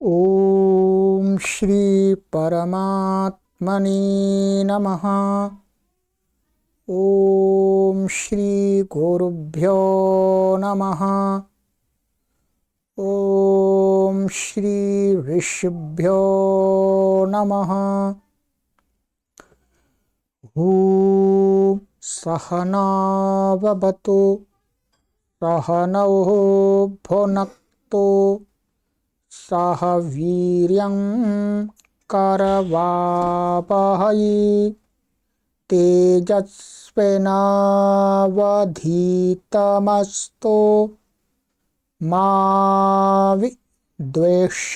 ओम श्री परमात्मने नमः। ओम श्री गुरुभ्यो नमः। ओम श्री ऋषिभ्यो नमः। ओम सहनाववतु सहनौ भुनक्तु सह वीर्यं करवावहै तेजस्विनावधीतमस्तु मा विद्विषावहै।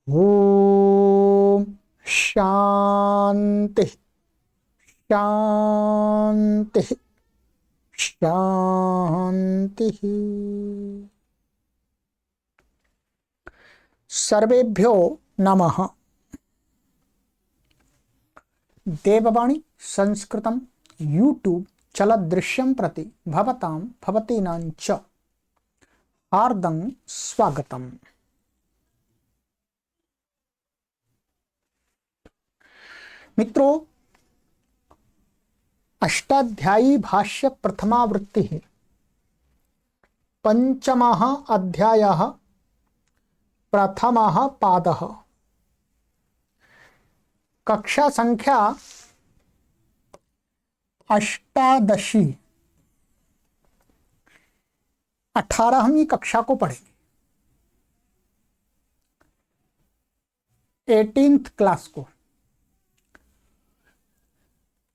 ओम शांति शांति शांति। सर्वेभ्यो नमः। देववाणी संस्कृतं यूट्यूब चलदृश्यं प्रति भवतां भवतीनां च हार्दं स्वागतम्। मित्रों, अष्टाध्यायी भाष्य प्रथमावृत्ति पंचमः अध्यायः प्रथमः पादः। कक्षा संख्या 18 18वीं कक्षा को पढ़ेंगे, 18th क्लास को।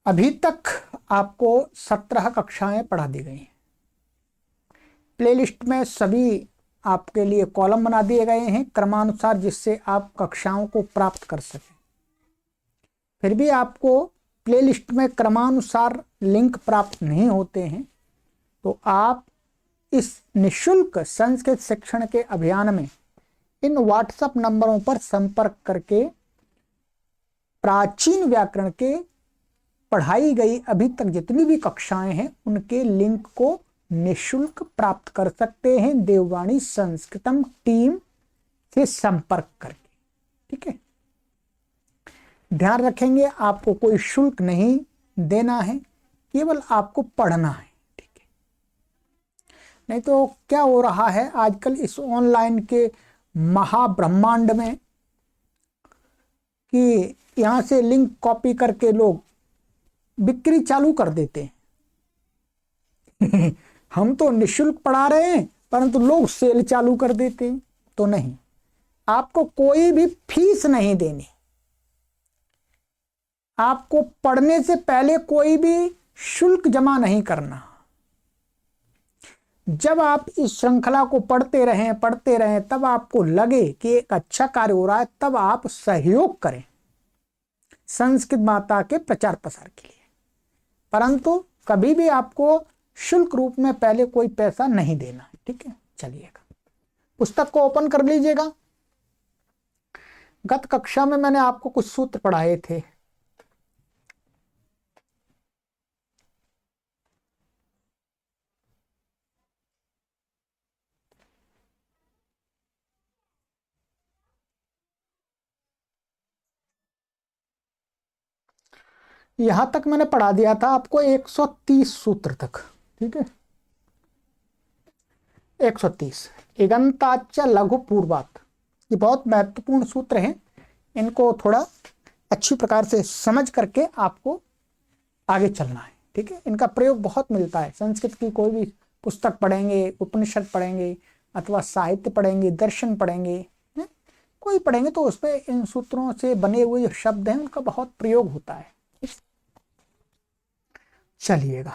अभी तक आपको 17 कक्षाएं पढ़ा दी गई हैं। प्लेलिस्ट में सभी आपके लिए कॉलम बना दिए गए हैं क्रमानुसार, जिससे आप कक्षाओं को प्राप्त कर सकें। फिर भी आपको प्लेलिस्ट में क्रमानुसार लिंक प्राप्त नहीं होते हैं, तो आप इस निशुल्क संस्कृत शिक्षण के अभियान में इन व्हाट्सएप नंबरों पर संपर्क करके प्राचीन व्याकरण के पढ़ाई गई अभी तक जितनी भी कक्षाएं हैं उनके लिंक को निशुल्क प्राप्त कर सकते हैं देववाणी संस्कृतम टीम से संपर्क करके। ठीक है, ध्यान रखेंगे आपको कोई शुल्क नहीं देना है, केवल आपको पढ़ना है। ठीक है, नहीं तो क्या हो रहा है आजकल इस ऑनलाइन के महाब्रह्मांड में कि यहां से लिंक कॉपी करके लोग बिक्री चालू कर देते हैं। हम तो निशुल्क पढ़ा रहे हैं परंतु लोग सेल चालू कर देते हैं। तो नहीं, आपको कोई भी फीस नहीं देनी। आपको पढ़ने से पहले कोई भी शुल्क जमा नहीं करना। जब आप इस श्रृंखला को पढ़ते रहें तब आपको लगे कि एक अच्छा कार्य हो रहा है, तब आप सहयोग करें संस्कृत माता के प्रचार प्रसार के लिए। परंतु कभी भी आपको शुल्क रूप में पहले कोई पैसा नहीं देना है। ठीक है, चलिएगा, पुस्तक को ओपन कर लीजिएगा। गत कक्षा में मैंने आपको कुछ सूत्र पढ़ाए थे। यहां तक मैंने पढ़ा दिया था आपको 130 सूत्र तक। ठीक है, 130 इगंताच लघु पूर्वात, ये बहुत महत्वपूर्ण सूत्र हैं। इनको थोड़ा अच्छी प्रकार से समझ करके आपको आगे चलना है। ठीक है, इनका प्रयोग बहुत मिलता है। संस्कृत की कोई भी पुस्तक पढ़ेंगे, उपनिषद पढ़ेंगे अथवा साहित्य पढ़ेंगे, दर्शन पढ़ेंगे, कोई पढ़ेंगे तो उसमें इन सूत्रों से बने हुए जो शब्द हैं उनका बहुत प्रयोग होता है। चलिएगा,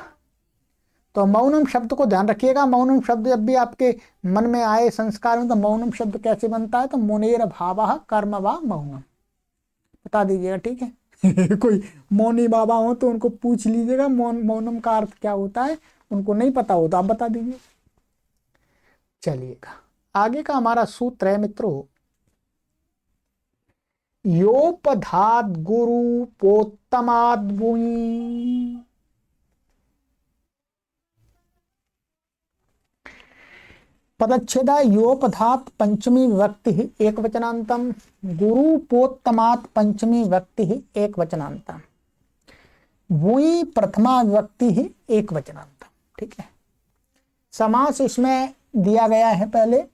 तो मौनम शब्द को ध्यान रखिएगा। मौनम शब्द जब भी आपके मन में आए संस्कार में, तो मौनम शब्द कैसे बनता है? तो मुनेर भावः कर्म वा मौनम, बता दीजिएगा। ठीक है कोई मौनी बाबा हो तो उनको पूछ लीजिएगा मौनम का अर्थ क्या होता है। उनको नहीं पता हो तो आप बता दीजिए। चलिएगा, आगे का हमारा सूत्र है मित्रों, योपधात गुरु पोत्तमाद भूयि। पदच्छेदा योपधात पंचमी विभक्ति एक वचनांतम, गुरुपोत्तमात् पंचमी विभक्ति एक वचनांतम, भूई प्रथमा विभक्ति एक वचनांतम। ठीक है, समास इसमें दिया गया है पहले,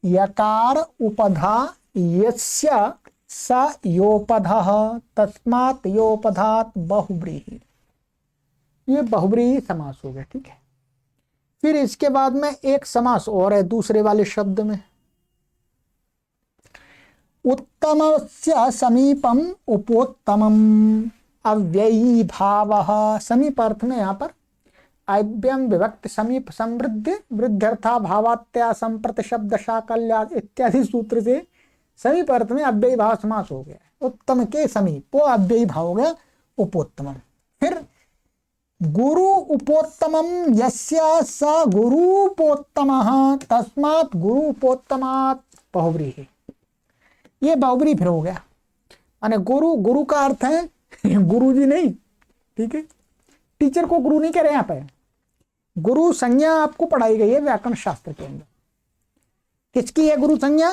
यकार उपधा यस्य स योपधः तस्मात् योपधात बहुव्रीहि, ये बहुव्रीहि समास हो गया। ठीक है, फिर इसके बाद में एक समास और है दूसरे वाले शब्द में, उत्तमस्य समीपम उपोत्तमम अव्ययी भावः, समीप अर्थ में यहाँ पर अव्ययम विभक्त समीप समृद्धि वृद्ध्यर्था भावात्या संप्रत शब्द शाकल्या इत्यादि सूत्र से समीप अर्थ में अव्ययी भाव समास हो गया। उत्तम के समीप वो अव्ययी भाव हो गया उपोत्तमम। फिर गुरु उपोत्तमम यस्य स गुरुपोत्तमः तस्मात् गुरुपोत्तमात् बहुव्रीहि, ये बहुव्रीहि फिर हो गया। माने गुरु, गुरु का अर्थ है गुरु जी नहीं, ठीक है, टीचर को गुरु नहीं कह रहे यहाँ पे, गुरु संज्ञा आपको पढ़ाई गई है व्याकरण शास्त्र के अंदर। किसकी है गुरु संज्ञा?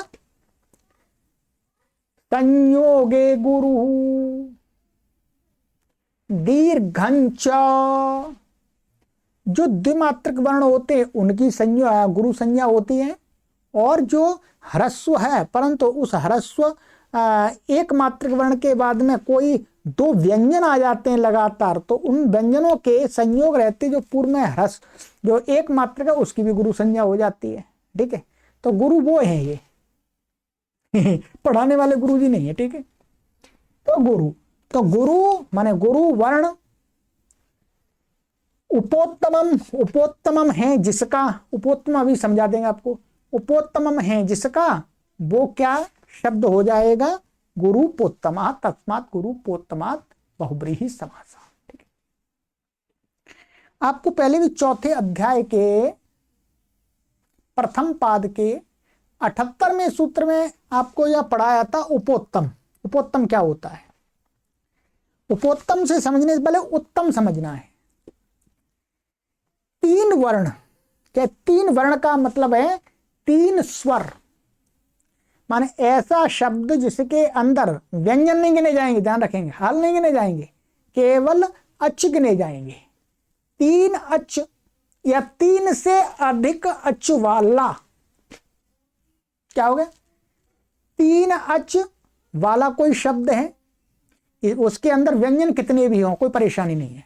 संयोगे गुरु दीर्घंच, जो द्विमात्रक वर्ण होते हैं उनकी संज्ञा गुरु संज्ञा होती है, और जो ह्रस्व है परंतु उस ह्रस्व एक मात्रक वर्ण के बाद में कोई दो व्यंजन आ जाते हैं लगातार, तो उन व्यंजनों के संयोग रहते जो पूर्व में ह्रस्व जो एक मात्रक है उसकी भी गुरु संज्ञा हो जाती है। ठीक है, तो गुरु वो है ये पढ़ाने वाले गुरु जी नहीं है। ठीक है, तो गुरु माने गुरु वर्ण, उपोत्तमम, उपोत्तमम है जिसका, उपोत्तम अभी समझा देंगे आपको, उपोत्तमम है जिसका, वो क्या शब्द हो जाएगा? गुरुपोत्तमात् तस्मात् गुरुपोत्तमात् बहुव्रीहि समास। ठीक है, आपको पहले भी चौथे अध्याय के प्रथम पाद के 78वें सूत्र में आपको यह पढ़ाया था उपोत्तम। उपोत्तम क्या होता है? उपोत्तम से समझने से पहले उत्तम समझना है। तीन वर्ण, क्या तीन वर्ण का मतलब है तीन स्वर, माने ऐसा शब्द जिसके अंदर व्यंजन नहीं गिने जाएंगे, ध्यान रखेंगे, हाल नहीं गिने जाएंगे, केवल अच गिने जाएंगे। तीन अच या तीन से अधिक अच वाला क्या हो गया? तीन अच वाला कोई शब्द है, उसके अंदर व्यंजन कितने भी हों कोई परेशानी नहीं है,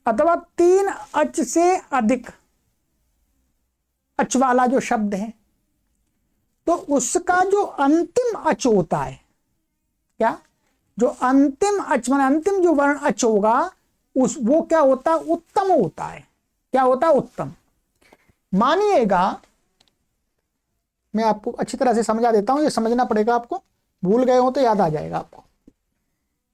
अथवा तीन अच से अधिक अच वाला जो शब्द है, तो उसका जो अंतिम अच होता है, क्या जो अंतिम अच माने अंतिम जो वर्ण अच होगा उस वो क्या होता है? उत्तम होता है। क्या होता है? उत्तम। मानिएगा, मैं आपको अच्छी तरह से समझा देता हूं, ये समझना पड़ेगा आपको, भूल गए हो तो याद आ जाएगा आपको।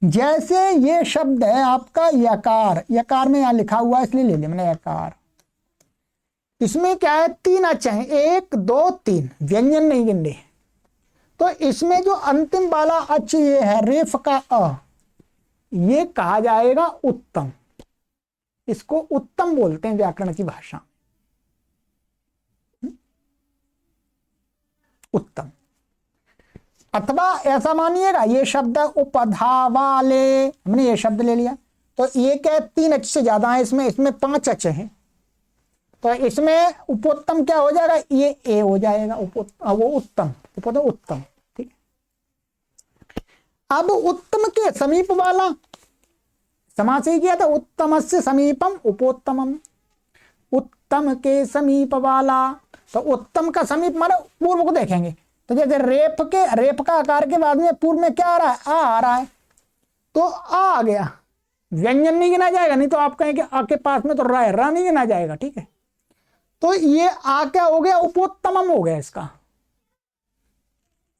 जैसे ये शब्द है आपका यकार, यकार में यहां लिखा हुआ है इसलिए ले लिया मैंने यकार। इसमें क्या है? तीन अच हैं, 1 2 3, व्यंजन नहीं गिनने। तो इसमें जो अंतिम वाला अच ये है रेफ का अ, ये कहा जाएगा उत्तम। इसको उत्तम बोलते हैं व्याकरण की भाषा, उत्तम। अथवा ऐसा मानिएगा ये शब्द उपधा वाले, हमने ये शब्द ले लिया, तो ये क्या है? तीन अच से ज्यादा है इसमें, इसमें 5 अच हैं, तो इसमें उपोत्तम क्या हो जाएगा? ये ए हो जाएगा, वो उत्तम, उपोत्तम उत्तम। ठीक, अब उत्तम के समीप वाला समास ही किया था, उत्तमस्य समीपम उपोत्तमम, उत्तम के समीप वाला। तो उत्तम का समीप माने पूर्व को देखेंगे, तो जैसे रेप का आकार के बाद में पूर्व में क्या आ रहा है? आ रहा है, तो आ गया, व्यंजन नहीं गिना जाएगा, नहीं तो आप कहें कि आ के पास में तो रा नहीं गिना जाएगा। ठीक है, तो ये आ क्या हो गया? उपोत्तमम हो गया इसका।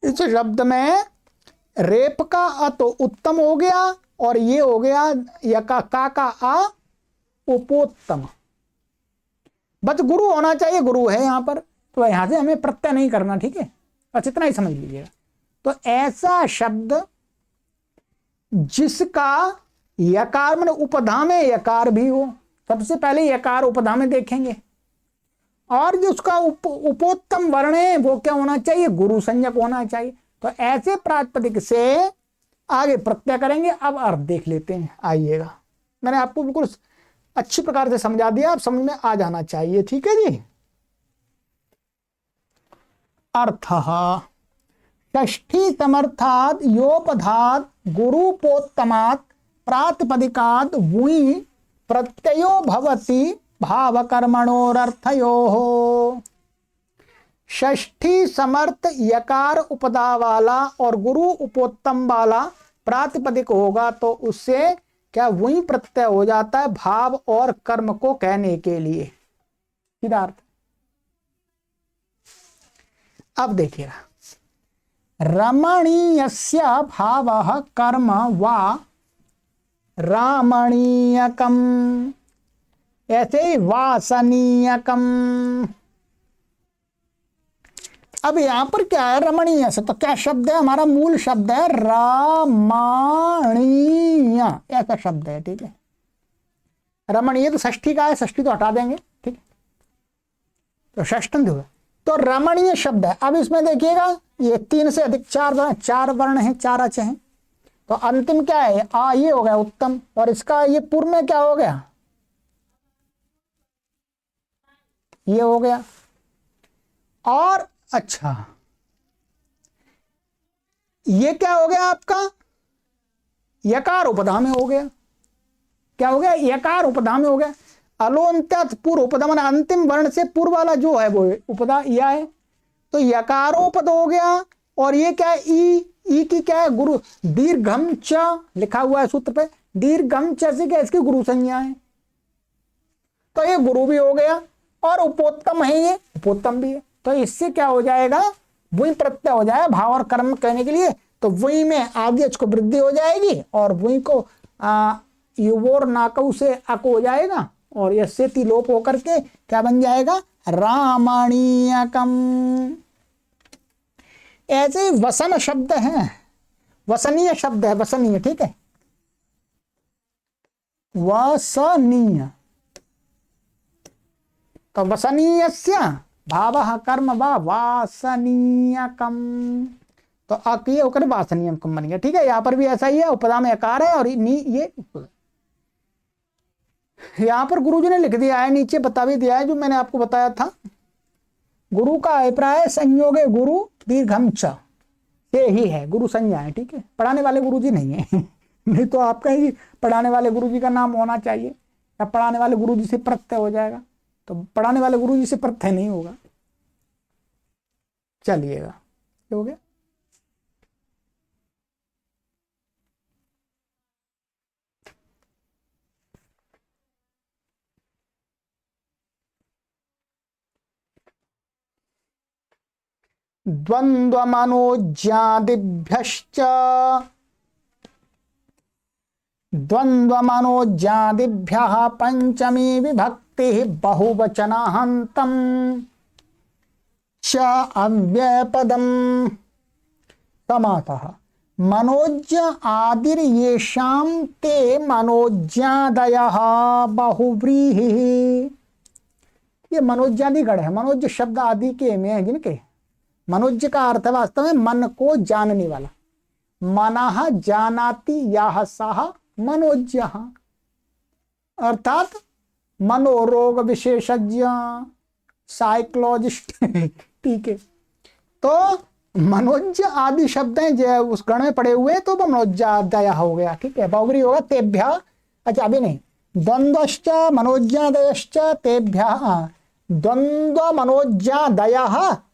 इस शब्द में रेप का अ तो उत्तम हो गया, और ये हो गया यका का आ उपोत्तम। बस गुरु होना चाहिए, गुरु है यहां पर, तो यहां से हमें प्रत्यय नहीं करना। ठीक है, बस इतना ही समझ लीजिएगा। तो ऐसा शब्द जिसका यकार में उपधा में यकार भी हो, सबसे पहले यकार उपधा में देखेंगे, और जो उसका उपोत्तम वर्ण है वो क्या होना चाहिए, गुरु संज्ञक होना चाहिए। तो ऐसे प्रातिपदिक से आगे प्रत्यय करेंगे। अब अर्थ देख लेते हैं, आइएगा। मैंने आपको बिल्कुल अच्छी प्रकार से समझा दिया, आप समझ में आ जाना चाहिए, ठीक है जी। अर्थः षष्ठी समर्थाद योपधाद गुरुपोत्तमात् प्रातिपदिकाद वुई प्रत्ययो भवति भावकर्मणोरर्थयोः। षष्ठी समर्थ यकार उपदा वाला और गुरु उपोत्तम वाला प्रातिपदिक होगा तो उससे क्या वही प्रत्यय हो जाता है भाव और कर्म को कहने के लिए, सीधा अर्थ। अब देखिएगा, रमणीयस्य भावः कर्म वा रामणीयकम, ऐसे ही वासनीयकम। अब यहां पर क्या है, रमणीय से तो क्या शब्द है, हमारा मूल शब्द है रमणीय, ऐसा शब्द है, ठीक है। रमणीय तो षष्ठी का है, षष्ठी तो हटा देंगे, ठीक है, तो षष्ठंत होगा। तो रमणीय शब्द है। अब इसमें देखिएगा, ये 3 से अधिक 4 वर्ण हैं, 4 अच हैं। तो अंतिम क्या है, आ, ये हो गया उत्तम, और इसका ये पूर्व में क्या हो गया, ये हो गया। और अच्छा, ये क्या हो गया आपका, यकार उपधा में हो गया। क्या हो गया, यकार उपधा में हो गया। अलोन्त्यत पूर्व उपधा, माना अंतिम वर्ण से पूर्व वाला जो है वो उपधा या है, तो यकारोपद हो गया। और ये क्या है, ई की क्या है, गुरु दीर्घम च लिखा हुआ है सूत्र पे, दीर्घम च से क्या इसकी गुरु संज्ञा है, तो ये गुरु भी हो गया। और उपोत्तम है, ये उपोत्तम भी है। तो इससे क्या हो जाएगा, वही प्रत्यय हो जाएगा भाव और कर्म कहने के लिए। तो वही में आदि अच को वृद्धि हो जाएगी और वही को युवोर नाकऊ से अक हो जाएगा, और यह से लोप होकर के क्या बन जाएगा, रामणीयकम। ऐसे वसन शब्द है, वसनीय शब्द है, वसनीय, ठीक है, वसनीय। तो वसनीयस्य भावः कर्म वा वासनीयकम, तो अकीय होकर वासनीयकम बन गया, ठीक है। यहां पर भी ऐसा ही है, उपदा में आकार है और ये यहां पर गुरुजी ने लिख दिया है, नीचे बता भी दिया है जो मैंने आपको बताया था। गुरु का अभिप्राय संयोगे गुरु दीर्घम च से ही है, गुरु संज्ञा है, ठीक है। पढ़ाने वाले गुरुजी नहीं है नहीं तो आपका ही पढ़ाने वाले गुरुजी का नाम होना चाहिए, या पढ़ाने वाले गुरुजी से प्रत्यय हो जाएगा, तो पढ़ाने वाले गुरुजी से प्रत्यय नहीं होगा। चलिएगा, हो गया। द्वंद्वमनोज्यादिभ्यश्च द्वंद्वमनोज्यादिभ्यः पंचमी विभक्ति बहुवचनाहंतम च अव्ययपदम समातः मनोज्य आदिर्येषां ते मनोज्यादयः बहुव्रीहिः। ये मनोज्यादि गण है, मनोज्य शब्द आदि के में है जिनके। मनोज्य का अर्थ है वास्तव में मन को जानने वाला, मनः जानाति याह साह मनोज्य, अर्थात मनोरोग विशेषज्ञ, साइकोलॉजिस्ट ठीक है। तो मनोज्य आदि शब्द हैं जो उस गण में पड़े हुए, तो वो मनोज्यादय हो गया, ठीक है। बहुव्री होगा तेभ्य, अच्छा अभी नहीं, द्वंद्वश्च मनोज्यादयश्च तेभ्य, द्वंद्व मनोज्यादय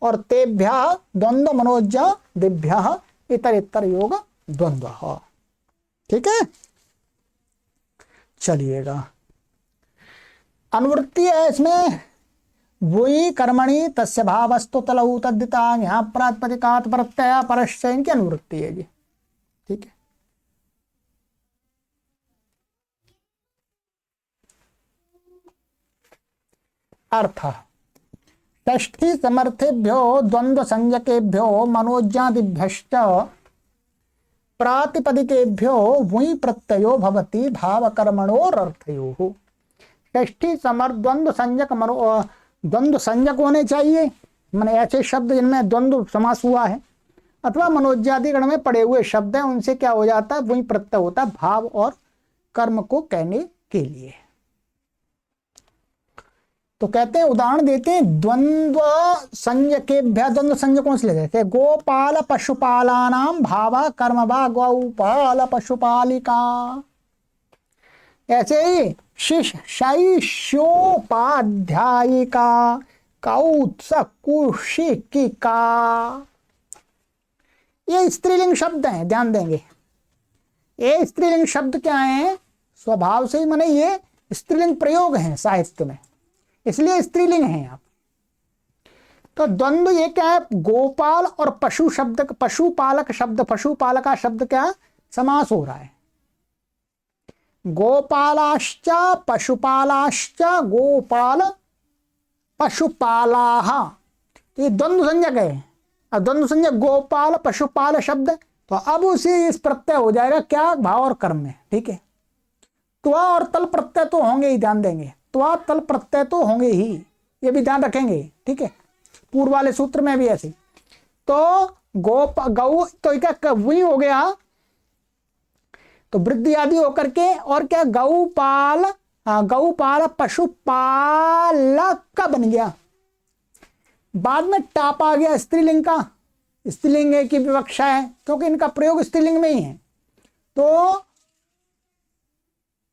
और तेभ्य द्वंद्व मनोज्यादिभ्य इतर इतर योग द्वंद्व, ठीक है। चलिएगा, अनुवृत्ति है इसमें, वही कर्मणि तस्य भावस्तु तलऊ तद्दिता, यहाँ प्रातिपदिकात् प्रत्यय परश्च, इनकी अनुवृत्ति है जी, ठीक है। अर्थ षष्ठी समर्थेभ्यो द्वंद्व संज्ञकेभ्यो मनोज्यादिभ्यश्च प्रातिपदिकेभ्यो वही प्रत्ययो भवति भाव कर्मणोरर्थयोः। षष्ठी समर्थ द्वंद्व संज्ञक द्वंद्व संज्ञक होने चाहिए, माने ऐसे शब्द जिनमें द्वंद्व समास हुआ है, अथवा मनोज्यादिगण में पड़े हुए शब्द हैं उनसे क्या हो जाता है, वही प्रत्यय होता है भाव और कर्म को कहने के लिए। तो कहते हैं, उदाहरण देते हैं, द्वंद्व संज्ञकेभ्यः, द्वंद्व संज्ञ कौन से ले जाते हैं, गोपाल पशुपालानाम भावा कर्म वा गौपाल पशुपालिका। ऐसे ही शैष्योपाध्यायिका कौत्सकुशिकिका, ये स्त्रीलिंग शब्द हैं, ध्यान देंगे। ये स्त्रीलिंग शब्द क्या है, स्वभाव से ही माने ये स्त्रीलिंग प्रयोग हैं साहित्य में, इसलिए स्त्रीलिंग है यहाँ। तो द्वंद्व ये क्या है, गोपाल और पशु शब्द, पशुपालक शब्द, पशुपालका शब्द क्या समास हो रहा है। गोपालाश्च पशुपालाश्च गोपाल पशुपालाः, तो ये द्वंद्व संज्ञक है। अब द्वंद्व संज्ञक गोपाल पशुपाल शब्द, तो अब उसी इस प्रत्यय हो जाएगा क्या, भाव और कर्म में। ठीक है, त्वा और तल प्रत्यय तो होंगे ही, ध्यान देंगे, त्वा तल प्रत्यय तो होंगे ही, ये भी ध्यान रखेंगे। ठीक है, पूर्व वाले सूत्र में भी ऐसे। तो गौ तो क्या वही हो गया, तो वृद्धि आदि होकर के, और क्या गौपाल, गौपाल पशुपालक बन गया। बाद में टाप आ गया स्त्रीलिंग का, स्त्रीलिंग की विवक्षा है क्योंकि इनका प्रयोग स्त्रीलिंग में ही है। तो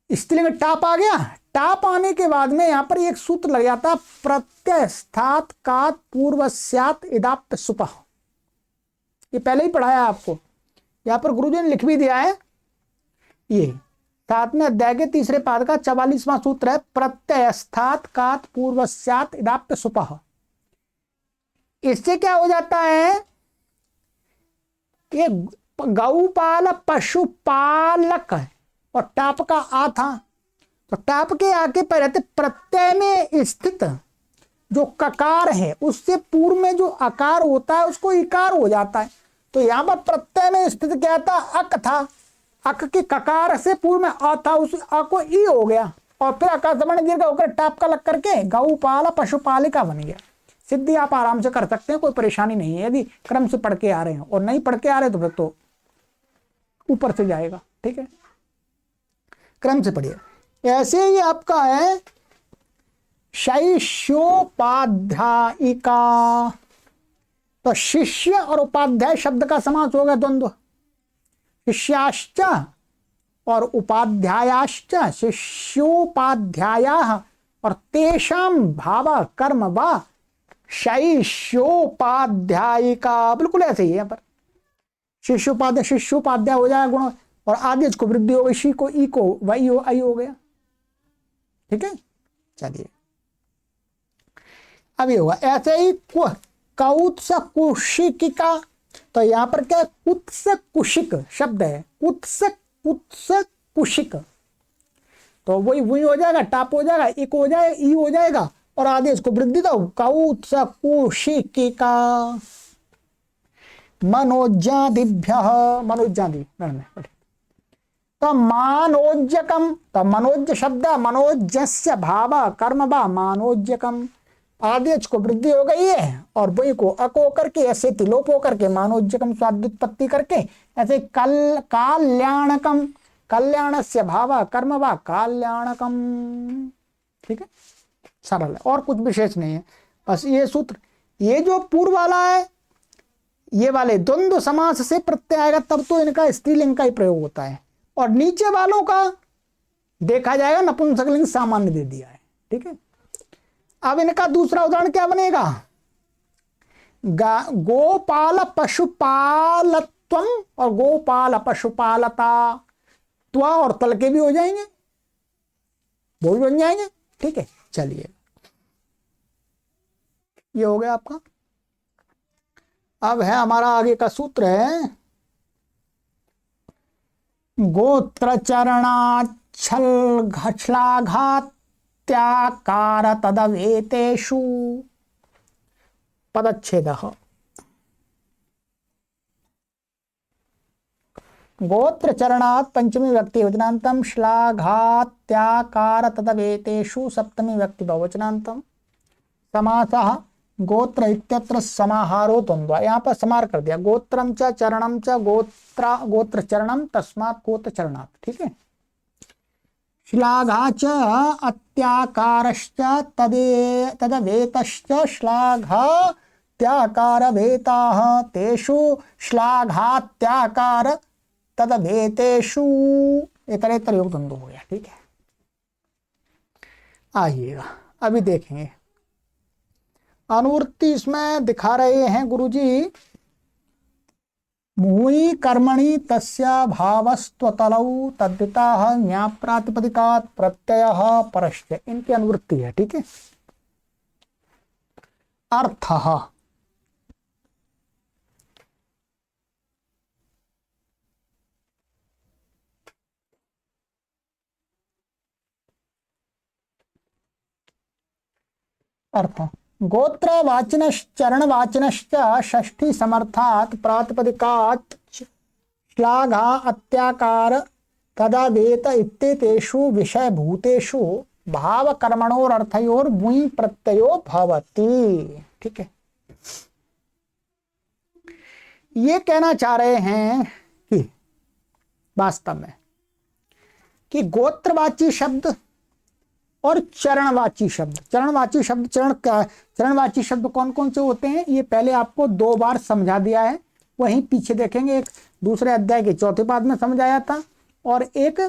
स्त्रीलिंग टाप आ गया, टाप आने के बाद में यहां पर एक सूत्र लग जाता है, प्रत्यय स्थात का पूर्वस्यात् इदाप्त सुपः। ये पहले ही पढ़ाया आपको, यहां पर गुरुजी ने लिख भी दिया है। ये 7वें अध्याय के 3 पाद का 44वां सूत्र है, प्रत्यय स्थात का पूर्वस्यात् इदाप्त सुपः। इससे क्या हो जाता है, ये गौपाल पशुपालक है और टाप का आ था, तो टाप के आके पहले प्रत्यय में स्थित जो ककार है उससे पूर्व में जो आकार होता है उसको इकार हो जाता है। तो यहां पर प्रत्यय में स्थित क्या था, अक था, अक के ककार से पूर्व में आ था, उस आ को ई हो गया, और फिर आकाश सवर्ण दीर्घ होकर टाप का लग करके गौपाल पशुपालिका बन गया। सिद्धि आप आराम से कर सकते हैं, कोई परेशानी नहीं है, यदि क्रम से पढ़ के आ रहे हैं, और नहीं पढ़ के आ रहे तो फिर तो ऊपर से जाएगा। ठीक है, क्रम से पढ़िए। ऐसे ही आपका है शैष्योपाध्यायिका, तो शिष्य और उपाध्याय शब्द का समास होगा द्वंद्व। शिष्याश्च और उपाध्यायाश्च, शिष्योपाध्यायाः और तेषां भाव कर्म वा शैष्योपाध्यायिका, बिल्कुल ऐसे ही है यहाँ पर। शिष्योपाध्याय, शिष्योपाध्याय हो जाएगा गुण, और आदेश को वृद्धि हो गई, शी को ई को वही हो आई हो गया। ठीक है, चलिए अब ये होगा। ऐसे ही कौत्स कुशिकिका, तो यहां पर क्या, कुत्स कुशिक शब्द है, कुत्स कुत्स कुशिक, तो वही वही हो जाएगा, टाप हो जाएगा, एक हो जाएगा, ई हो जाएगा, और आदेश को वृद्धि दो, कौत्स कुशिकिका। मनोज्यादिभ्यः, मनोज्यादि में तो मानोज्यकम, तो मनोज्य शब्द, मनोज्यस्य भाव कर्म वा मानोज्यकम, आदेश को वृद्धि हो गई है और वही को अको करके ऐसे तिलोप हो करके मानोज्यकम स्वाद्युत्पत्ति करके ऐसे कल्याणकम, कल्याणस्य भाव कर्म वा कल्याणकम। ठीक है, सरल है और कुछ विशेष नहीं है, बस ये सूत्र। ये जो पूर्व वाला है, ये वाले द्वंद्व समास से प्रत्यय आएगा तब तो इनका स्त्रीलिंग का ही प्रयोग होता है, और नीचे वालों का देखा जाएगा नपुंसकलिंग सामान्य दे दिया है। ठीक है, अब इनका दूसरा उदाहरण क्या बनेगा, गोपाल पशुपालत्वम और गोपाल पशुपालता, त्वा और तल के भी हो जाएंगे, वो भी बन जाएंगे। ठीक है, चलिए ये हो गया आपका। अब है हमारा आगे का सूत्र है, गोत्र चरणाच्छल घश्लाघात्याकार तदवेतेषु पदच्छेदः। गोत्र चरणात् पंचमी व्यक्ति वचनांतम, श्लाघात्याकार तदवेतेषु सप्तमी व्यक्ति बहुवचनांतम, समासः गोत्र इत्यत्र समाहारो द्वंद्व, यहाँ पर समार कर दिया, गोत्रम च चरणम च गोत्र चरणम तस्मात् गोत्र चरणात्। ठीक है। श्लाघा च अत्याकारश्च तदवेतश्च श्लाघात्याकारवेताः तेषु श्लाघात्याकार तदवेतेषु इतरेतर योग द्वंद्व हो गया। ठीक है। आइएगा अभी देखेंगे अनुवृत्ति इसमें दिखा रहे हैं गुरुजी, मुहि कर्मणि तस्य भावस्त्वतलौ तद्धिताः न्याप्रातिपदिकात् प्रत्ययः परश्च, इनकी अनुवृत्ति है। ठीक है। अर्थः अर्थ गोत्रवाचिनश्चरणवाचिनश्च षष्ठी समर्थात् प्रातिपदिकात् श्लाघा अत्याकार तदावेत इत्येतेषु विषयभूतेषु भावकर्मणोरर्थयोर मुई प्रत्ययो भवति। ठीक है। ये कहना चाह रहे हैं कि वास्तव में कि गोत्रवाची शब्द और चरणवाची शब्द, चरणवाची शब्द कौन कौन से होते हैं ये पहले आपको 2 बार समझा दिया है, वहीं पीछे देखेंगे एक दूसरे अध्याय के चौथे पाद में समझाया था और एक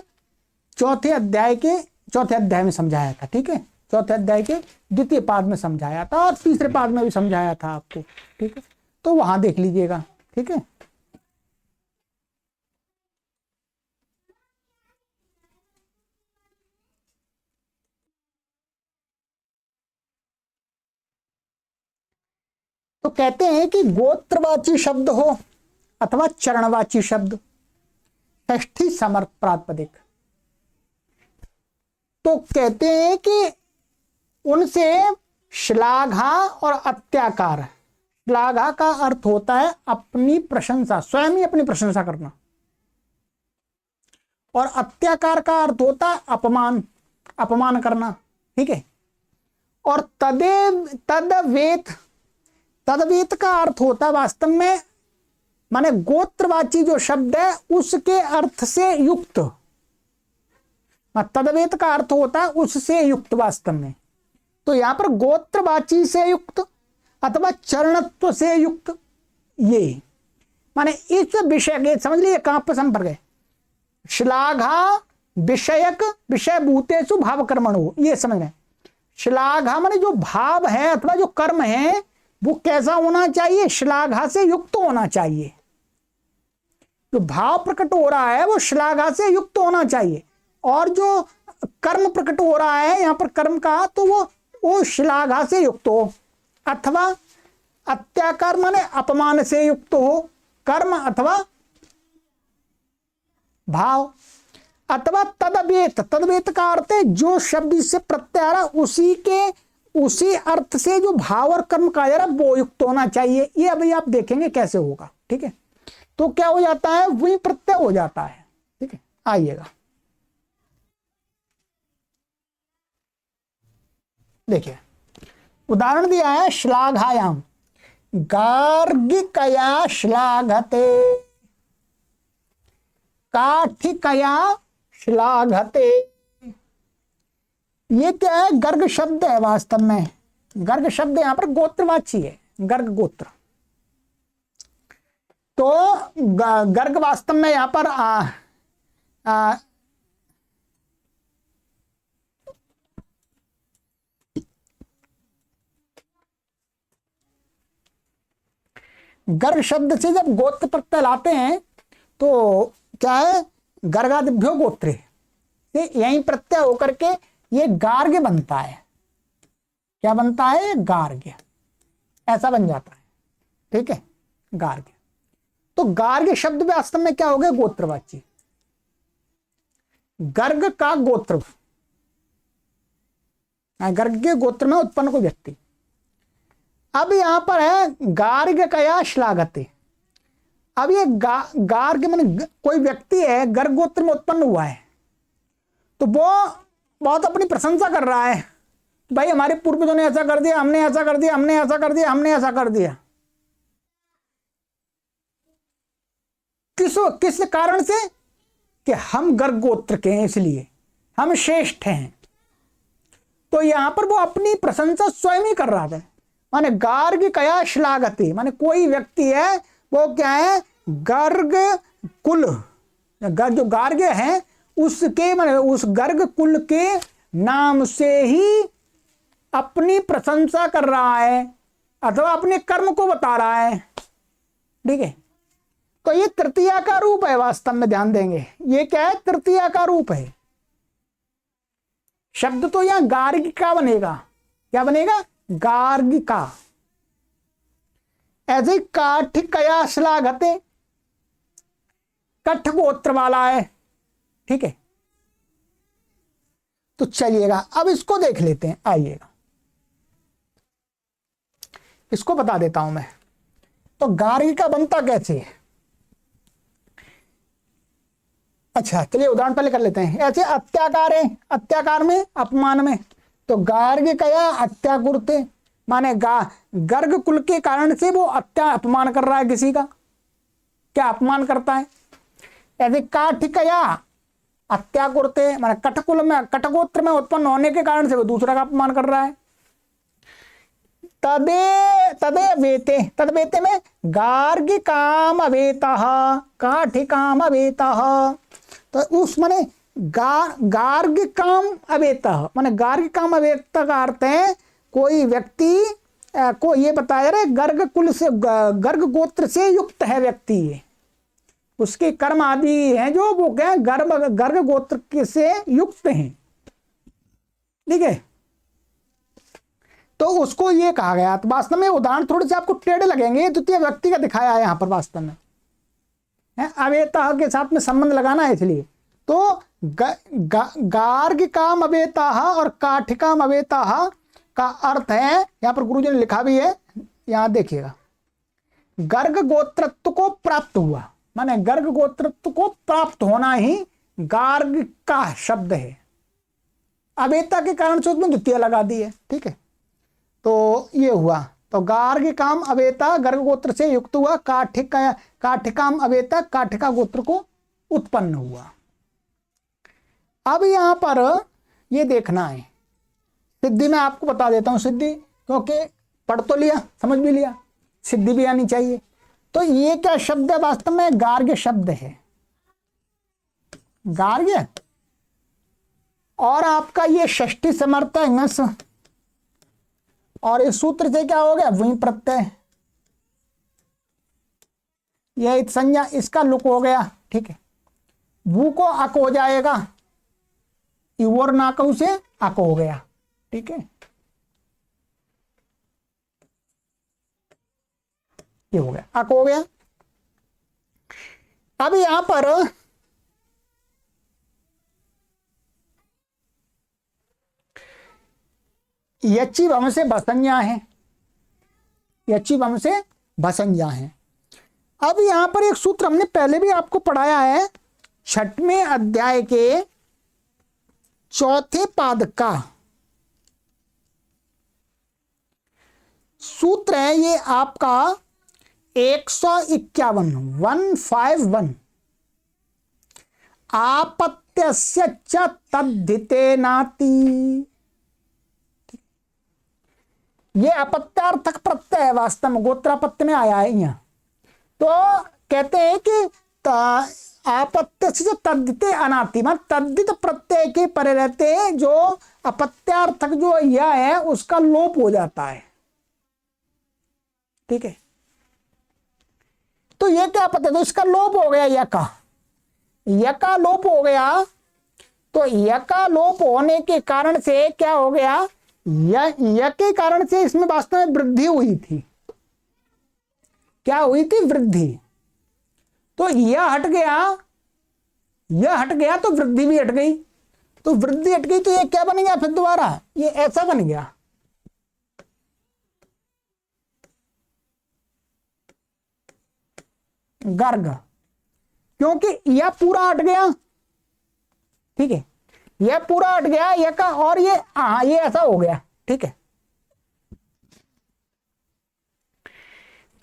चौथे अध्याय में समझाया था। ठीक है। चौथे अध्याय के द्वितीय पाद में समझाया था और तीसरे पाद में भी समझाया था आपको। ठीक है। तो वहां देख लीजिएगा। ठीक है। तो कहते हैं कि गोत्रवाची शब्द हो अथवा चरणवाची शब्द षष्ठी समर्थ प्रातिपदिक, तो कहते हैं कि उनसे श्लाघा और अत्याकार, श्लाघा का अर्थ होता है अपनी प्रशंसा, स्वयं ही अपनी प्रशंसा करना, और अत्याकार का अर्थ होता है अपमान करना। ठीक है। और तदवेत का अर्थ होता है वास्तव में माने गोत्रवाची जो शब्द है उसके अर्थ से युक्त, तदवेत का अर्थ होता है उससे युक्त वास्तव में। तो यहां पर गोत्रवाची से युक्त अथवा चरणत्व से युक्त, ये माने इस विषय के समझ लीजिए कहां पर संपर्क है, श्लाघा विषयक विषय भूतेषु भाव कर्मणो, ये समझ रहे। श्लाघा माने जो भाव है अथवा जो कर्म है वो कैसा होना चाहिए, श्लाघा से युक्त होना चाहिए। जो भाव प्रकट हो रहा है वो श्लाघा से युक्त होना चाहिए, और जो कर्म प्रकट हो रहा है यहां पर कर्म का, तो वो श्लाघा से युक्त हो, अथवा अत्याकार माने अपमान से युक्त हो, कर्म अथवा भाव, अथवा तदवेत का अर्थ है जो शब्द से प्रत्यय आ रहा उसी अर्थ से जो भाव और कर्म का आ रहा वो युक्त होना चाहिए। ये अभी आप देखेंगे कैसे होगा। ठीक है। तो क्या हो जाता है, वही प्रत्यय हो जाता है। ठीक है। आइएगा देखिए उदाहरण दिया है, श्लाघायाम गार्गिकया श्लाघते, काठिकया श्लाघते। ये क्या है, गर्ग शब्द है वास्तव में। गर्ग शब्द यहां पर गोत्रवाची है, गर्ग गोत्र। तो गर्ग वास्तव में यहां पर गर्ग शब्द से जब गोत्र प्रत्यय लाते हैं तो क्या है, गर्गादिभ्यो गोत्रे, यही प्रत्यय होकर के ये गार्ग्य बनता है। क्या बनता है, गार्ग्य, ऐसा बन जाता है। ठीक है। गार्ग्य, तो गार्ग्य शब्द वास्तव में क्या हो गया, गोत्रवाची। गर्ग का गोत्र, गर्ग के गोत्र में उत्पन्न कोई व्यक्ति। अब यहां पर है गार्ग्य कया श्लाघते। अब ये गार्ग्य माने कोई व्यक्ति है, गर्ग गोत्र में उत्पन्न हुआ है, तो वो बहुत अपनी प्रशंसा कर रहा है, भाई हमारे पूर्वजों ने ऐसा कर दिया, हमने ऐसा कर दिया, हमने ऐसा कर दिया, हमने ऐसा कर दिया। किस कारण से? कि हम गर्ग गोत्र के हैं, इसलिए हम श्रेष्ठ हैं। तो यहां पर वो अपनी प्रशंसा स्वयं ही कर रहा था। माने गार्ग कया श्लाघते, माने कोई व्यक्ति है वो क्या है, गर्ग कुल, जो गार्ग है उसके माने उस गर्ग कुल के नाम से ही अपनी प्रशंसा कर रहा है अथवा अपने कर्म को बता रहा है। ठीक है, तो ये तृतीया का रूप है। वास्तव में ध्यान देंगे, ये क्या है, तृतीया का रूप है। शब्द तो यहां गार्गिका बनेगा। क्या बनेगा? गार्गिका। ऐसे काठिकया श्लाघते, कठ गोत्र वाला है। ठीक है, तो चलिएगा अब इसको देख लेते हैं। आइएगा, इसको बता देता हूं मैं। तो गार्गिका बनता कैसे है? अच्छा चलिए उदाहरण पहले कर लेते हैं। ऐसे अत्याकार है, अत्याकार में अपमान में, तो गार्गिकया अत्याकुर्ते, माने गर्ग कुल के कारण से वो अपमान कर रहा है किसी का। क्या अपमान करता है? ऐसे काठिकया अत्याकुर्ते, माने कठकुल में, कठगोत्र में उत्पन्न होने के कारण से वो दूसरा का अपमान कर रहा है। तदे वेते, तद वेते में गार्गिकाम अवेतः, काठिकाम अवेतः, तो उस माने गार्गिकाम अवेतः, माने गार्गिकाम अवेतः का अर्थ है कोई व्यक्ति को ये बताया रहे गर्ग कुल से, गर्ग गोत्र से युक्त है व्यक्ति, उसके कर्म आदि हैं जो वो क्या गर्ग गोत्र से युक्त हैं। ठीक है, तो उसको ये कहा गया। तो वास्तव में उदाहरण थोड़े से आपको टेढ़े लगेंगे, द्वितीय व्यक्ति का दिखाया है यहाँ पर वास्तव में, अवेतः के साथ में संबंध लगाना है इसलिए। तो गार्गिकाम अवेतः और काठिकाम अवेतः का अर्थ है, यहाँ पर गुरुजी ने लिखा भी है, यहाँ देखिएगा, गर्ग गोत्रत्व को प्राप्त हुआ, माने गर्ग गोत्रत्व को प्राप्त होना ही गार्ग का शब्द है। अवेता के कारण से उसमें द्वितीय लगा दी है। ठीक है, तो ये हुआ। तो गार्गिकाम अवेता गर्ग गोत्र से युक्त हुआ, काठिकाम अवेता काठिका गोत्र को उत्पन्न हुआ। अब यहां पर ये देखना है, सिद्धि में आपको बता देता हूं सिद्धि, क्योंकि पढ़ तो लिया, समझ भी लिया, सिद्धि भी आनी चाहिए। तो ये क्या शब्द है? वास्तव में गार्ग्य शब्द है, गार्ग्य। और आपका ये षष्ठी समर्थ है नस, और इस सूत्र से क्या हो गया? वहीं प्रत्यय, यह संज्ञा, इसका लुक हो गया। ठीक है, वो को अक हो जाएगा, इवोर नाकऊ से अक हो गया। ठीक है, ये हो गया, अक हो गया। अब यहां पर यच्ची वम से भसंज्ञा है, यच्ची वम से भसंज्ञा है। अब यहां पर एक सूत्र हमने पहले भी आपको पढ़ाया है, 6वें अध्याय के 4थे पाद का सूत्र है, ये आपका 151 आपत्यस्य च तद्धिते नाति। ये अपत्यार्थक प्रत्यय है, वास्तव में गोत्रापत्य में आया है यहाँ। तो कहते हैं कि आपत्य से जो तद्धिते अनाति, मतलब तद्धित प्रत्यय के परे रहते हैं, जो अपत्यार्थक जो यह है उसका लोप हो जाता है। ठीक है, तो ये क्या पता, तो इसका लोप हो गया, यका लोप हो गया। तो यका लोप होने के कारण से क्या हो गया, य के कारण से इसमें वास्तव में वृद्धि हुई थी। क्या हुई थी? वृद्धि। तो यह हट गया तो वृद्धि भी हट गई। तो वृद्धि हट गई तो ये क्या बन गया फिर दोबारा? ये ऐसा बन गया, गर्ग, क्योंकि यह पूरा हट गया। ठीक है, यह पूरा हट गया, यह का, और ये ऐसा हो गया, ठीक है।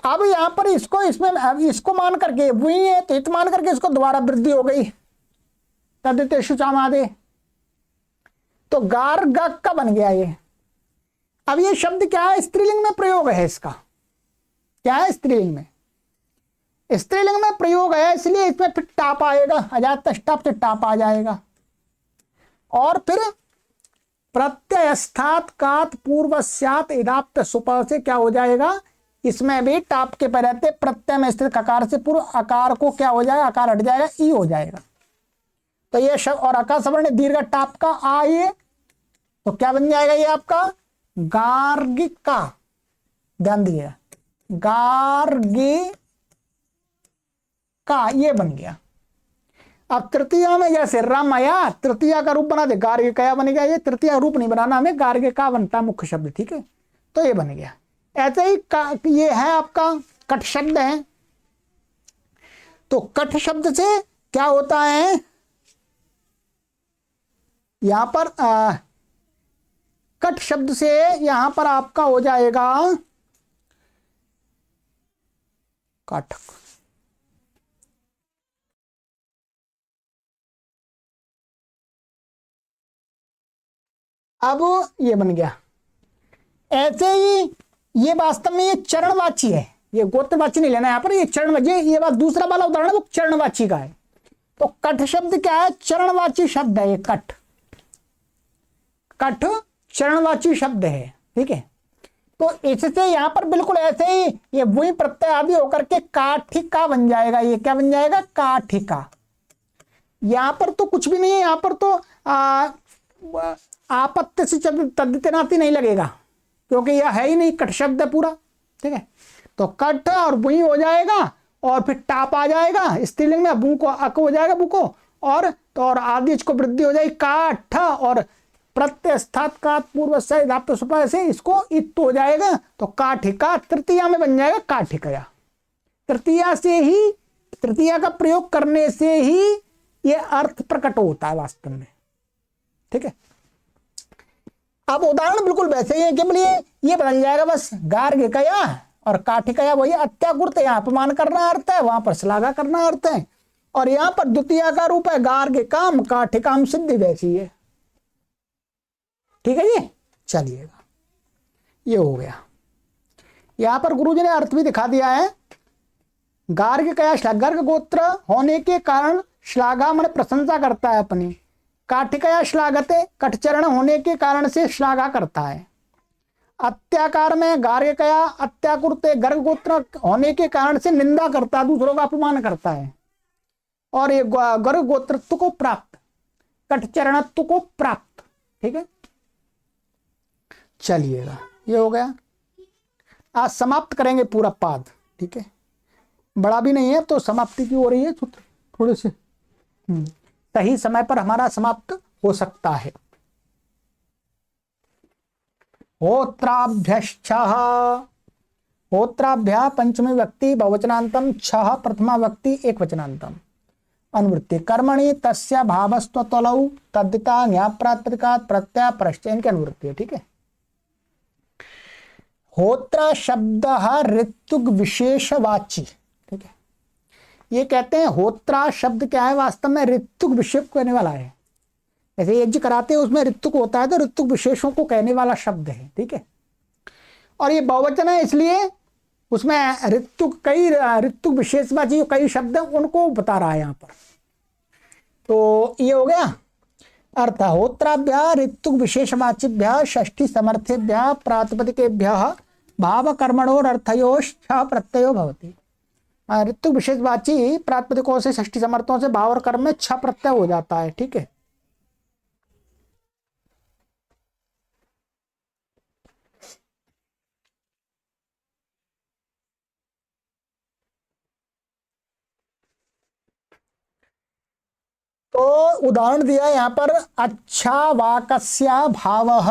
अब यहां पर इसको इसमें इसको मान करके वही है तो इत मान करके इसको दोबारा वृद्धि हो गई, तदितेषु चामादे, तो गार गक का बन गया ये। अब ये शब्द क्या है, स्त्रीलिंग में प्रयोग है इसका, क्या है स्त्रीलिंग में, स्त्रीलिंग में प्रयोग है, इसलिए इसमें फिर टाप आएगा, अजात टाप से टाप आ जाएगा। और फिर प्रत्ययस्थात कात पूर्वस्यात इदाप्त सुपा से क्या हो जाएगा, इसमें भी टाप के पर रहते प्रत्यय में स्थित ककार से पूर्व आकार को क्या हो जाएगा, आकार हट जाएगा, ई हो जाएगा। तो ये शब्द और अकार सवर्ण दीर्घ टाप का आ, ये तो क्या बन जाएगा, ये आपका गार्गिका, ध्यान दिए, गार्गिका, ये बन गया। अब तृतीया में जैसे रम आया, तृतीया का रूप बना दे, गार्गिका बन गया। ये तृतीया रूप नहीं बनाना हमें, गार्गिका बनता मुख्य शब्द, ठीक है, तो ये बन गया। ऐसे ही ये है आपका कट शब्द है, तो कट शब्द से क्या होता है, यहां पर कट शब्द से यहां पर आपका हो जाएगा कट, अब ये बन गया। ऐसे ही ये वास्तव में ये चरणवाची है, ये गोत्रवाची नहीं लेना यहां पर, ये चरणवाची, ये बात दूसरा वाला उदाहरण है वो चरणवाची का है। तो कट शब्द क्या है, चरणवाची शब्द है ये, कट, कट चरणवाची शब्द है, ठीक है। तो इससे यहां पर बिल्कुल ऐसे ही ये वही प्रत्यय आदि होकर के काठिका बन जाएगा, ये क्या बन जाएगा, काठिका। यहां पर तो कुछ भी नहीं है, यहां पर तो आपत्ति से तद्धितनाति नहीं लगेगा, क्योंकि यह है ही नहीं, कट शब्द है पूरा, ठीक है। तो कट और वही हो जाएगा, और फिर टाप आ जाएगा स्त्रीलिंग में, बू को अक हो जाएगा, बू को, और तो और आदि को वृद्धि हो जाएगी, काठ, और प्रत्यस्थात का पूर्व से इसको इत हो जाएगा, तो काठिका तृतीया में बन जाएगा, काठिकया। तृतीया से ही, तृतीया का प्रयोग करने से ही ये अर्थ प्रकट होता है वास्तव में, ठीक है। अब उदाहरण बिल्कुल वैसे ही है, केवल ये बदल जाएगा बस, गार्गिकया और काठिकया, वही अत्याकुर्त, यहाँ अपमान करना अर्थ है, वहां पर श्लाघा करना अर्थ है, और यहाँ पर द्वितीय का रूप है गार्गिकाम, काठिकाम सिद्धि वैसी है, ठीक है जी। चलिएगा, ये हो गया। यहां पर गुरुजी ने अर्थ भी दिखा दिया है, गार्गिकया गर्ग गोत्र होने के कारण श्लाघा मन प्रशंसा करता है अपनी, काठिकया श्लाघते कटचरण होने के कारण से श्लाघा करता है, अत्याकार में गार्गिकया अत्याकुर्ते गर्ग गोत्र होने के कारण से निंदा करता है, दूसरों का अपमान करता है, और ये गर्ग गोत्रत्व को प्राप्त, कटचरणत्व को प्राप्त, ठीक है। चलिएगा, ये हो गया। आज समाप्त करेंगे पूरा पाद, ठीक है, बड़ा भी नहीं है तो समाप्ति की हो रही है, थोड़े से सही समय पर हमारा समाप्त हो सकता है। होत्राभ्यश्चः, होत्राभ्या पंचमी व्यक्ति बहुवचनांतम, छह प्रथमा व्यक्ति एक वचनांतम, अनुवृत्ति कर्मणि तस्य भावस्त्वतलौ तद्धिता न्याप्रातिपदिकात् प्रत्यय परश्च, इनकी अनुवृत्ति है, ठीक है। होत्रा शब्द ऋतुग विशेषवाची, ठीक है। ये कहते हैं होत्रा शब्द क्या है, वास्तव में ऋतुग विशेष को कहने वाला है, जैसे यज्ञ कराते हैं उसमें ऋतुक होता है, तो ऋतुक विशेषों को कहने वाला शब्द है, ठीक है। और ये बहुवचन है, इसलिए उसमें ऋतुक, कई ऋतुक विशेषवाची कई शब्द हैं, उनको बता रहा है यहाँ पर। तो ये हो गया अर्थ, होत्राभ्या ऋतुक विशेषवाचिभ्य षष्ठी समर्थेभ्य प्रातिपदिकेभ्य भाव कर्मणोर अर्थयोश्च प्रत्ययो भवति। ऋतुक विशेषवाची प्रातिपदिकों से षष्ठी समर्थों से भाव और कर्म में छ प्रत्यय हो जाता है, ठीक है। तो उदाहरण दिया यहाँ पर, अच्छा वाक्या भावः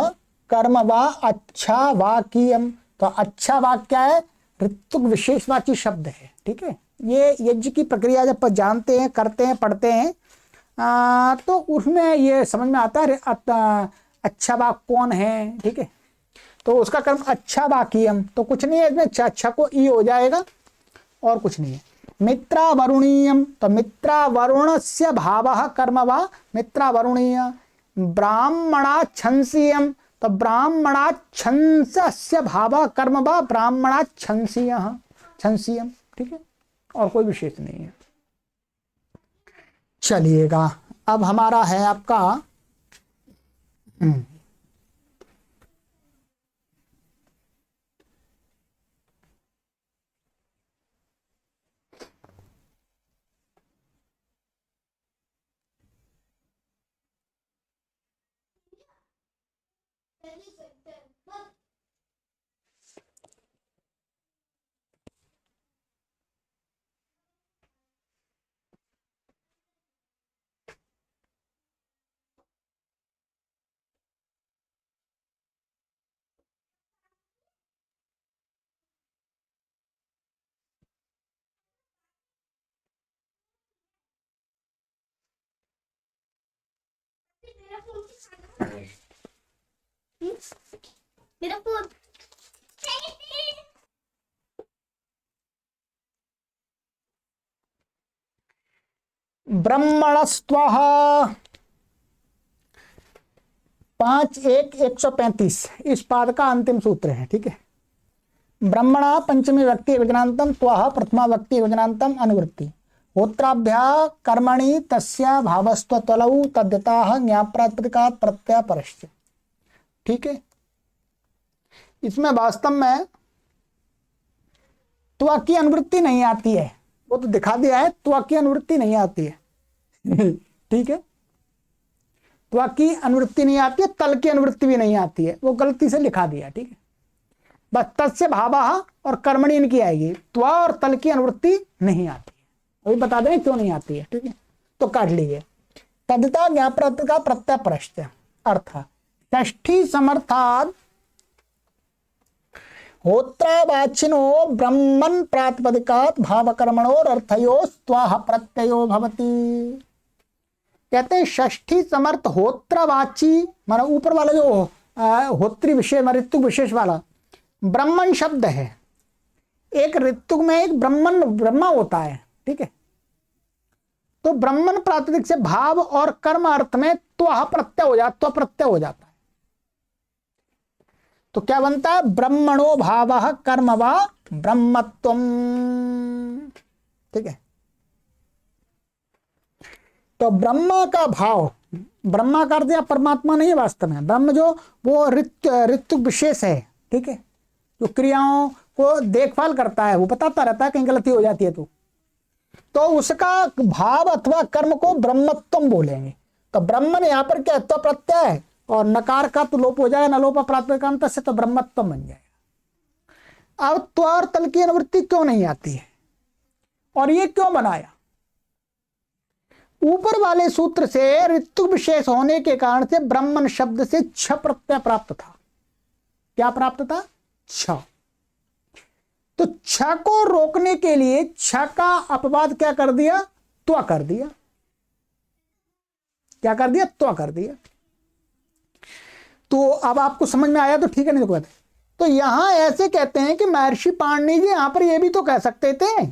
कर्म वा अच्छा वाक्यम, तो अच्छा वाक्य क्या है, ऋतुक विशेषवाची शब्द है, ठीक है। ये यज्ञ की प्रक्रिया जब जानते हैं, करते हैं, पढ़ते हैं, तो उसमें ये समझ में आता है अच्छा वाक्य कौन है, ठीक है। तो उसका कर्म अच्छा बाकीयम, तो कुछ नहीं है इसमें, अच्छा को ई हो जाएगा और कुछ नहीं है। मित्रा वरुणीयम, तो मित्रा वरुण से भाव कर्म वा मित्रा वरुणीय। ब्राह्मणा छंसीयम, तो ब्राह्मणा छंस भाव कर्म वा ब्राह्मणा छंसीय छंसीयम। ठीक है, और कोई विशेष नहीं है। चलिएगा, अब हमारा है आपका मेरा फोन। ब्रह्मणस्त्वः 5:1:135 इस पाद का अंतिम सूत्र है। ठीक है, ब्रह्मणा पंचमी व्यक्ति विज्ञानतम त्वः प्रथमा व्यक्ति विज्ञानतम अनुवृत्ति होत्राभ्या कर्मणि तस्य भावस्त्व तलौ तद्यताः ज्ञाप्रातिपदिकात् प्रत्यय परश्च। ठीक है, इसमें वास्तव में त्वा की अनुवृत्ति नहीं आती है, वो तो दिखा दिया है, त्वा की अनुवृत्ति नहीं आती है। ठीक है, त्वा की अनुवृत्ति नहीं आती है, तल की अनुवृत्ति भी नहीं आती है, वो गलती से लिखा दिया। ठीक है, बस तस्य भावः और कर्मणि इनकी आएगी, त्वा और तल की अनुवृत्ति नहीं आती है। अभी बता दें क्यों नहीं आती है। ठीक है, तो काट लीजिए। तद्यता ज्ञाप्रातिपदिक का प्रत्यय परश्च अर्थ षष्ठी समर्थाद होत्रावाचिनो ब्रह्मन् प्रातिपदिकात् भावकर्मणोर अर्थयोः त्वाह प्रत्ययो भवति। कहते हैं षष्ठी समर्थ होत्रवाची, माना ऊपर वाला जो होत्री विशेष ऋतुक विशेष वाला ब्रह्मन शब्द है। एक ऋतुक में एक ब्रह्मन ब्रह्मा होता है। ठीक है, तो ब्रह्मन प्रातिपदिक से भाव और कर्म अर्थ में त्वः प्रत्यय हो जाता, प्रत्यय हो जाता है। तो क्या बनता है, ब्रह्मणो भावः कर्म वा ब्रह्मत्वम। ठीक है, तो ब्रह्मा का भाव, ब्रह्मा का अर्थ या परमात्मा नहीं है वास्तव में, ब्रह्म जो वो ऋतु विशेष है। ठीक है, जो क्रियाओं को देखभाल करता है, वो बताता रहता है कहीं गलती हो जाती है तो उसका भाव अथवा कर्म को ब्रह्मत्वम बोलेंगे। तो ब्रह्मन यहाँ पर क्या तो प्रत्यय है, और नकार का तो लोप हो जाएगा, न लोप प्रातिपदिकांत से, तो ब्रह्मत्वम बन जाएगा। अब त्व और तल की अनुवृत्ति क्यों नहीं आती है और ये क्यों बनाया? ऊपर वाले सूत्र से ऋतु विशेष होने के कारण से ब्रह्मन शब्द से छ प्रत्यय प्राप्त था। क्या प्राप्त था? छ। तो छ को रोकने के लिए छ का अपवाद क्या कर दिया? त्व कर दिया। क्या कर दिया? त्व कर दिया। तो अब आपको समझ में आया तो ठीक है, नहीं तो कहते तो यहां ऐसे कहते हैं कि महर्षि पाणिनि जी यहां पर यह भी तो कह सकते थे,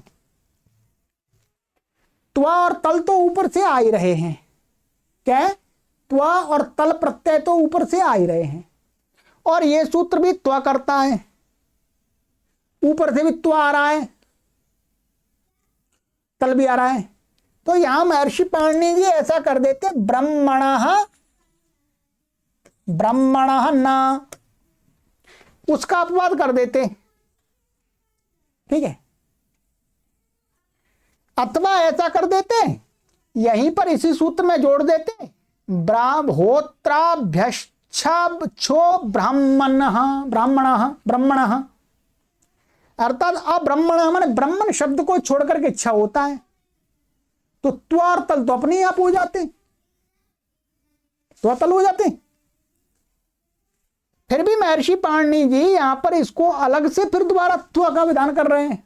त्वा और तल तो ऊपर से आ ही रहे हैं। क्या? त्वा और तल प्रत्यय तो ऊपर से आ ही रहे हैं, और यह सूत्र भी त्वा करता है, ऊपर से भी त्वा आ रहा है, तल भी आ रहा है। तो यहां महर्षि पाणिनि जी ऐसा कर देते, ब्रह्मणः ब्रह्मणः न, उसका अपवाद कर देते। ठीक है, अथवा ऐसा कर देते, यहीं पर इसी सूत्र में जोड़ देते, होत्राभ्यक्षो ब्राह्मणः ब्राह्मणः ब्रह्मणः, अर्थात अब्रह्मणः माने ब्रह्मण शब्द को छोड़ करके इच्छा होता है, तो त्व और तल तो अपने आप हो जाते, त्व तल हो जाते। फिर भी महर्षि पाणिनि जी यहां पर इसको अलग से फिर दोबारा त्व का विधान कर रहे हैं।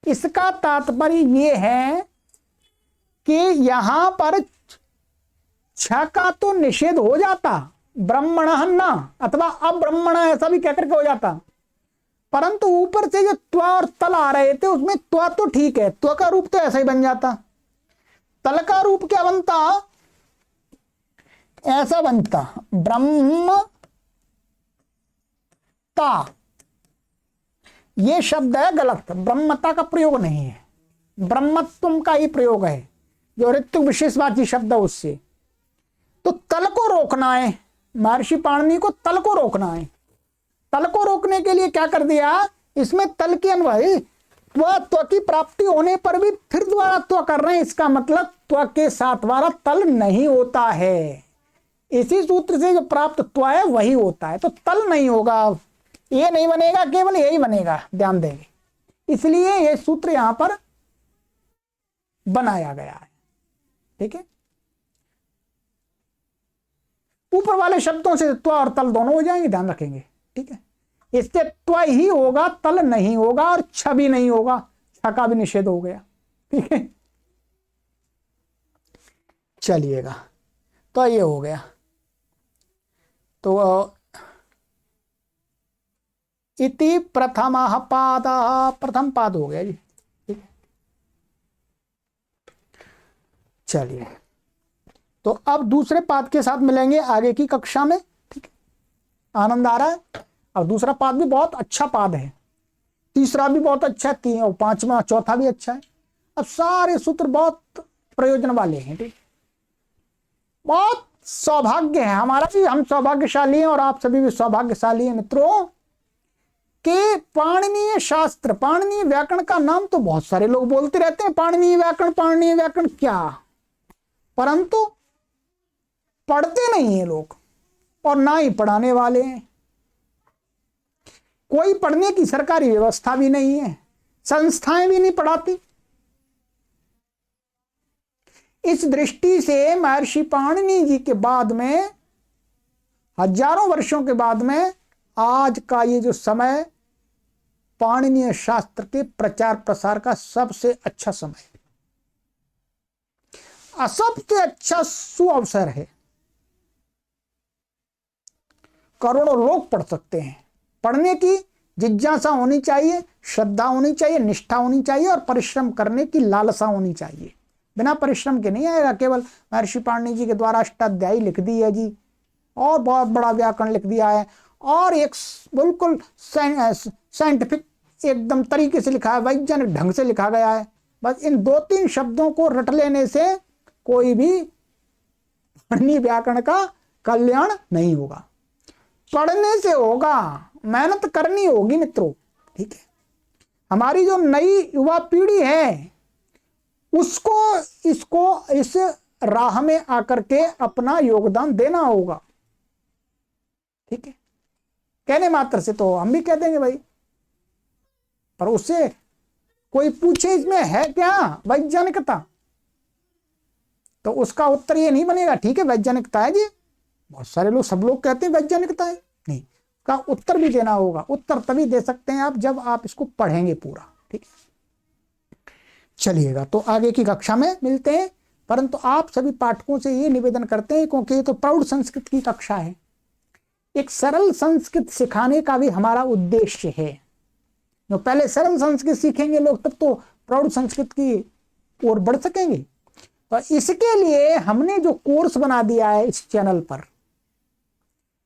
इसका तात्पर्य यह है कि यहां पर छ का तो निषेध हो जाता, ब्रह्मणः न अथवा अब्रह्मण ऐसा भी कहकर के हो जाता, परंतु ऊपर से जो त्वा और तल आ रहे थे उसमें त्वा तो ठीक है, त्वा का रूप तो ऐसा ही बन जाता, तल का रूप क्या बनता, ऐसा बनता ब्रह्मता। ये शब्द है गलत, ब्रह्मता का प्रयोग नहीं है, ब्रह्मत्व का ही प्रयोग है, जो ऋत्विक विशेषवाची शब्द है उससे। तो तल को रोकना है, महर्षि पाणिनि को तल को रोकना है। तल को रोकने के लिए क्या कर दिया, इसमें तल के अन्वय त्व की प्राप्ति होने पर भी फिर द्वारा त्व कर रहे हैं, इसका मतलब त्व के साथ वाला तल नहीं होता है। इसी सूत्र से जो प्राप्त त्व है वही होता है, तो तल नहीं होगा, ये नहीं बनेगा, केवल यही बनेगा, ध्यान देंगे। इसलिए ये सूत्र यहां पर बनाया गया है, ठीक है। ऊपर वाले शब्दों से त्व और तल दोनों हो जाएंगे, ध्यान रखेंगे, ठीक है। इससे त्व ही होगा, तल नहीं होगा, और छ भी नहीं होगा, छ का भी निषेध हो गया, ठीक है। चलिएगा, तो ये हो गया। तो इति प्रथमः पादः, प्रथम पाद हो गया जी, ठीक है। चलिए, तो अब दूसरे पाद के साथ मिलेंगे आगे की कक्षा में, ठीक है। आनंद आ रहा है। और दूसरा पाद भी बहुत अच्छा पाद है, तीसरा भी बहुत अच्छा है, और पांचवा चौथा भी अच्छा है। अब सारे सूत्र बहुत प्रयोजन वाले हैं, ठीक। बहुत सौभाग्य है हमारा भी, हम सौभाग्यशाली हैं और आप सभी भी सौभाग्यशाली हैं मित्रों, के पाणिनीय शास्त्र, पाणिनीय व्याकरण का नाम तो बहुत सारे लोग बोलते रहते हैं, पाणिनीय व्याकरण क्या, परंतु पढ़ते नहीं है लोग, और ना ही पढ़ाने वाले हैं। कोई पढ़ने की सरकारी व्यवस्था भी नहीं है, संस्थाएं भी नहीं पढ़ाती। इस दृष्टि से महर्षि पाणिनि जी के बाद में, हजारों वर्षों के बाद में, आज का ये जो समय पाणिनीय शास्त्र के प्रचार प्रसार का सबसे अच्छा समय है, सबसे अच्छा सुअवसर है। करोड़ों लोग पढ़ सकते हैं। पढ़ने की जिज्ञासा होनी चाहिए, श्रद्धा होनी चाहिए, निष्ठा होनी चाहिए, और परिश्रम करने की लालसा होनी चाहिए। बिना परिश्रम के नहीं आएगा। केवल महर्षि पाणिनि जी के द्वारा अष्टाध्यायी लिख दी है जी, और बहुत बड़ा व्याकरण लिख दिया है, और एक बिल्कुल साइंटिफिक एकदम तरीके से लिखा है, वैज्ञानिक ढंग से लिखा गया है। बस इन 2-3 शब्दों को रट लेने से कोई भी पाणिनि व्याकरण का कल्याण नहीं होगा। पढ़ने से होगा, मेहनत करनी होगी मित्रों, ठीक है। हमारी जो नई युवा पीढ़ी है उसको इस राह में आकर के अपना योगदान देना होगा, ठीक है। कहने मात्र से तो हम भी कह देंगे भाई, पर उससे कोई पूछे इसमें है क्या वैज्ञानिकता, तो उसका उत्तर ये नहीं बनेगा, ठीक है वैज्ञानिकता है जी, बहुत सारे लोग, सब लोग कहते हैं वैज्ञानिकता है, नहीं, का उत्तर भी देना होगा। उत्तर तभी दे सकते हैं आप जब आप इसको पढ़ेंगे पूरा, ठीक है। चलिएगा, तो आगे की कक्षा में मिलते हैं, परंतु आप सभी पाठकों से ये निवेदन करते हैं, क्योंकि ये तो प्रौढ़ संस्कृत की कक्षा है, एक सरल संस्कृत सिखाने का भी हमारा उद्देश्य है। जो पहले सरल संस्कृत सीखेंगे लोग, तब तो प्रौढ़ संस्कृत की ओर बढ़ सकेंगे। तो इसके लिए हमने जो कोर्स बना दिया है इस चैनल पर,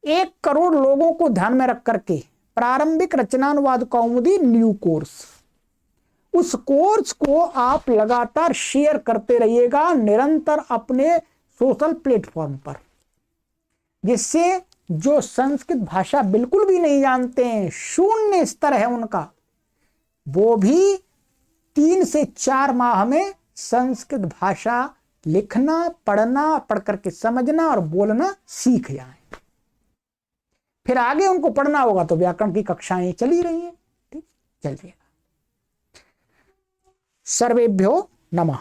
1 करोड़ लोगों को ध्यान में रख करके, प्रारंभिक रचनानुवाद कौमुदी न्यू कोर्स, उस कोर्स को आप लगातार शेयर करते रहिएगा निरंतर अपने सोशल प्लेटफॉर्म पर, जिससे जो संस्कृत भाषा बिल्कुल भी नहीं जानते हैं, शून्य स्तर है उनका, वो भी 3 से 4 माह में संस्कृत भाषा लिखना, पढ़ना, पढ़ करके समझना और बोलना सीख जाए। फिर आगे उनको पढ़ना होगा तो व्याकरण की कक्षाएं चली रही हैं, ठीक। चलिए, सर्वेभ्यो नमः।